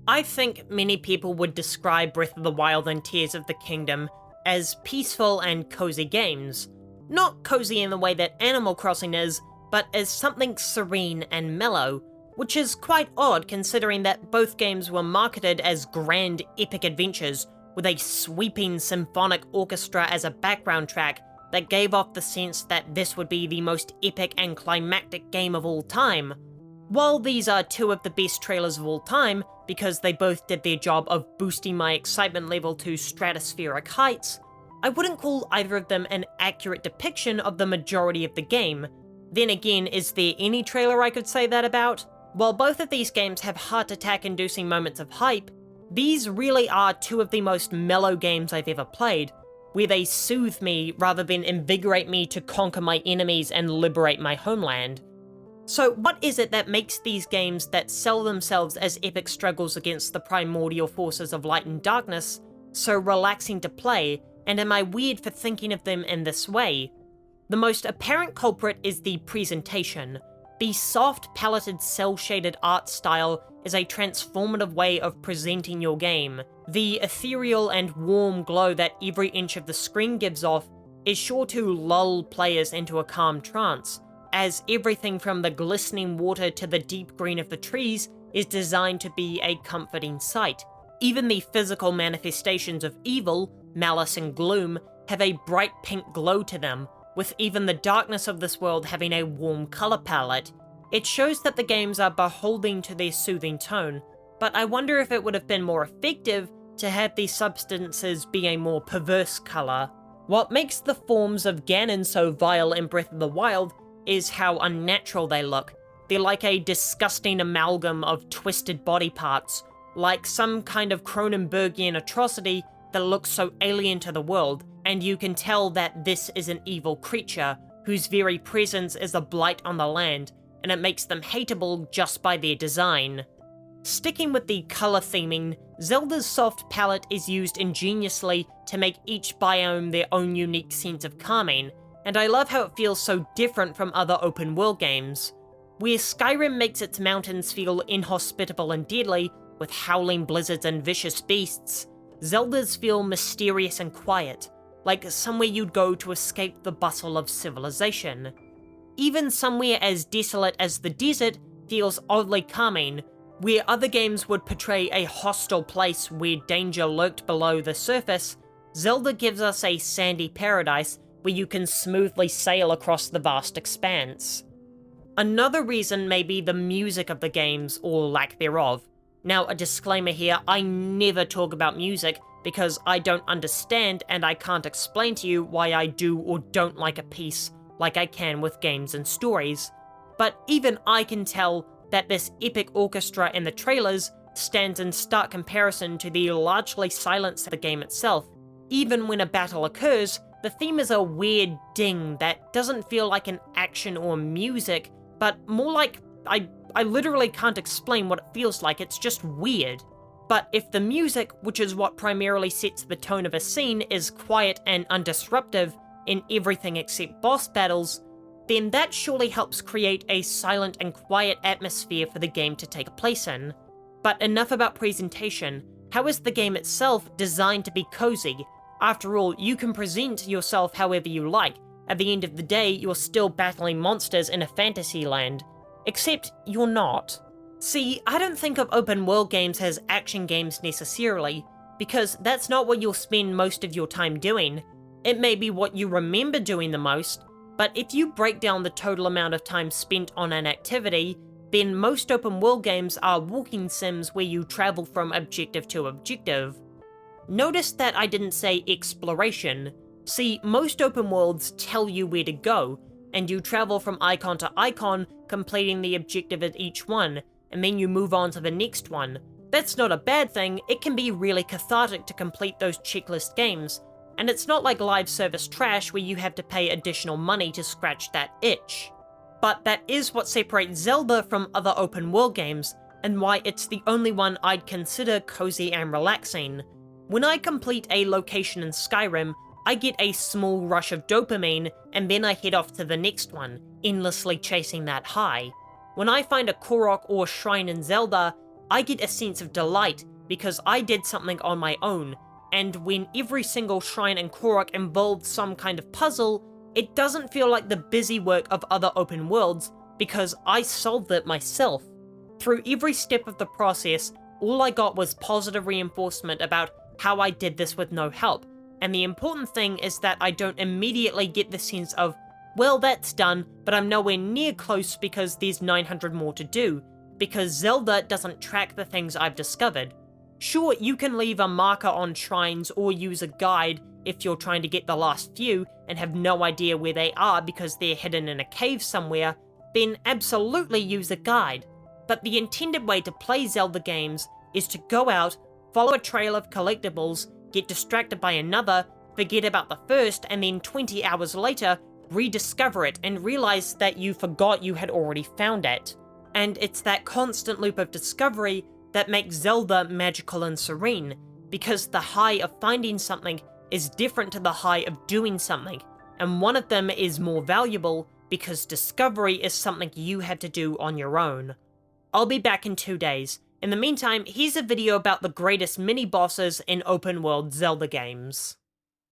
I think many people would describe Breath of the Wild and Tears of the Kingdom as peaceful and cozy games. Not cozy in the way that Animal Crossing is, but as something serene and mellow, which is quite odd considering that both games were marketed as grand epic adventures with a sweeping symphonic orchestra as a background track that gave off the sense that this would be the most epic and climactic game of all time. While these are two of the best trailers of all time, because they both did their job of boosting my excitement level to stratospheric heights, I wouldn't call either of them an accurate depiction of the majority of the game. Then again, is there any trailer I could say that about? While both of these games have heart attack inducing moments of hype, these really are two of the most mellow games I've ever played, where they soothe me rather than invigorate me to conquer my enemies and liberate my homeland. So what is it that makes these games that sell themselves as epic struggles against the primordial forces of light and darkness so relaxing to play, and am I weird for thinking of them in this way? The most apparent culprit is the presentation. The soft paleted cel-shaded art style is a transformative way of presenting your game. The ethereal and warm glow that every inch of the screen gives off is sure to lull players into a calm trance, as everything from the glistening water to the deep green of the trees is designed to be a comforting sight. Even the physical manifestations of evil, malice and gloom, have a bright pink glow to them, with even the darkness of this world having a warm colour palette. It shows that the games are beholden to their soothing tone, but I wonder if it would have been more effective to have these substances be a more perverse colour. What makes the forms of Ganon so vile in Breath of the Wild is how unnatural they look. They're like a disgusting amalgam of twisted body parts, like some kind of Cronenbergian atrocity that looks so alien to the world, and you can tell that this is an evil creature whose very presence is a blight on the land, and it makes them hateable just by their design. Sticking with the colour theming, Zelda's soft palette is used ingeniously to make each biome their own unique sense of calming, and I love how it feels so different from other open world games. Where Skyrim makes its mountains feel inhospitable and deadly, with howling blizzards and vicious beasts, Zelda's feel mysterious and quiet, like somewhere you'd go to escape the bustle of civilization. Even somewhere as desolate as the desert feels oddly calming, where other games would portray a hostile place where danger lurked below the surface, Zelda gives us a sandy paradise where you can smoothly sail across the vast expanse. Another reason may be the music of the games, or lack thereof. Now, a disclaimer here, I never talk about music because I don't understand and I can't explain to you why I do or don't like a piece like I can with games and stories. But even I can tell that this epic orchestra in the trailers stands in stark comparison to the largely silence of the game itself. Even when a battle occurs, the theme is a weird ding that doesn't feel like an action or music, but more like, I literally can't explain what it feels like, it's just weird. But if the music, which is what primarily sets the tone of a scene, is quiet and undisruptive in everything except boss battles, then that surely helps create a silent and quiet atmosphere for the game to take place in. But enough about presentation. How is the game itself designed to be cozy? After all, you can present yourself however you like. At the end of the day, you're still battling monsters in a fantasy land. Except you're not. See, I don't think of open world games as action games necessarily, because that's not what you'll spend most of your time doing. It may be what you remember doing the most, but if you break down the total amount of time spent on an activity, then most open world games are walking sims where you travel from objective to objective. Notice that I didn't say exploration. See, most open worlds tell you where to go, and you travel from icon to icon, completing the objective at each one, and then you move on to the next one. That's not a bad thing, it can be really cathartic to complete those checklist games, and it's not like live service trash where you have to pay additional money to scratch that itch. But that is what separates Zelda from other open world games, and why it's the only one I'd consider cozy and relaxing. When I complete a location in Skyrim, I get a small rush of dopamine, and then I head off to the next one, endlessly chasing that high. When I find a Korok or shrine in Zelda, I get a sense of delight because I did something on my own, and when every single shrine in Korok involves some kind of puzzle, it doesn't feel like the busy work of other open worlds because I solved it myself. Through every step of the process, all I got was positive reinforcement about how I did this with no help, and the important thing is that I don't immediately get the sense of, well, that's done, but I'm nowhere near close because there's 900 more to do, because Zelda doesn't track the things I've discovered. Sure, you can leave a marker on shrines or use a guide if you're trying to get the last few and have no idea where they are because they're hidden in a cave somewhere, then absolutely use a guide. But the intended way to play Zelda games is to go out, follow a trail of collectibles, get distracted by another, forget about the first, and then 20 hours later, rediscover it and realize that you forgot you had already found it. And it's that constant loop of discovery that makes Zelda magical and serene, because the high of finding something is different to the high of doing something, and one of them is more valuable because discovery is something you had to do on your own. I'll be back in 2 days. In the meantime, here's a video about the greatest mini-bosses in open-world Zelda games.